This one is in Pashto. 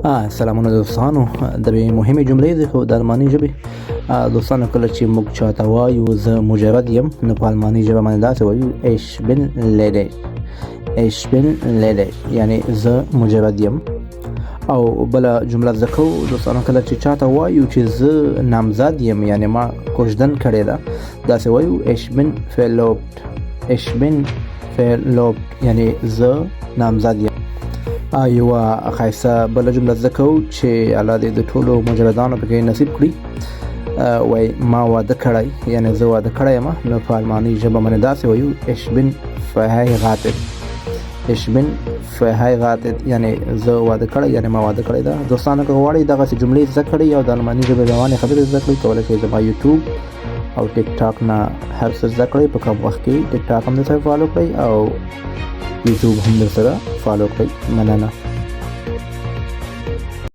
سلامونه دوستانو. د مهمې جملې د الماني ژبې دوستانو کله چې موږ چاته وایو زه مجرد یم، نو په الماني ژبه باندې داسې وایو ich bin ledig. ich bin ledig یعنی زه مجرد یم. او بله جمله زده کوو دوستانو، کله چې چاته وایو چې زه نامزد یم یعنی ما کوژدن کړې ده، داسې وایو ich bin verlobt. ich bin verlobt یعنی زه نامزد یم. یوه ښایسته بله جمله زده کوو چې الله دې د ټولو مجردانو پکې نصیب کړي. وای ما واده کړی یعنی زه واده کړی یم، نو په الماني ژبه باندې داسې وایو ich bin verheiratet. ich bin verheiratet یعنی زه واده کړی یعنی ما واده کړی ده. دوستانو که غواړئ دغسې جملې زده کړئ او د الماني ژبې روانې خبرې زده کړئ، کولی شئ زما یوټیوب او ټیک ټاک نه هر څه زده کړئ. په کم وخت کې ټیک ټاک هم درسره فالو کړئ او یوټیوب هم درسره فالو کړئ. مننه.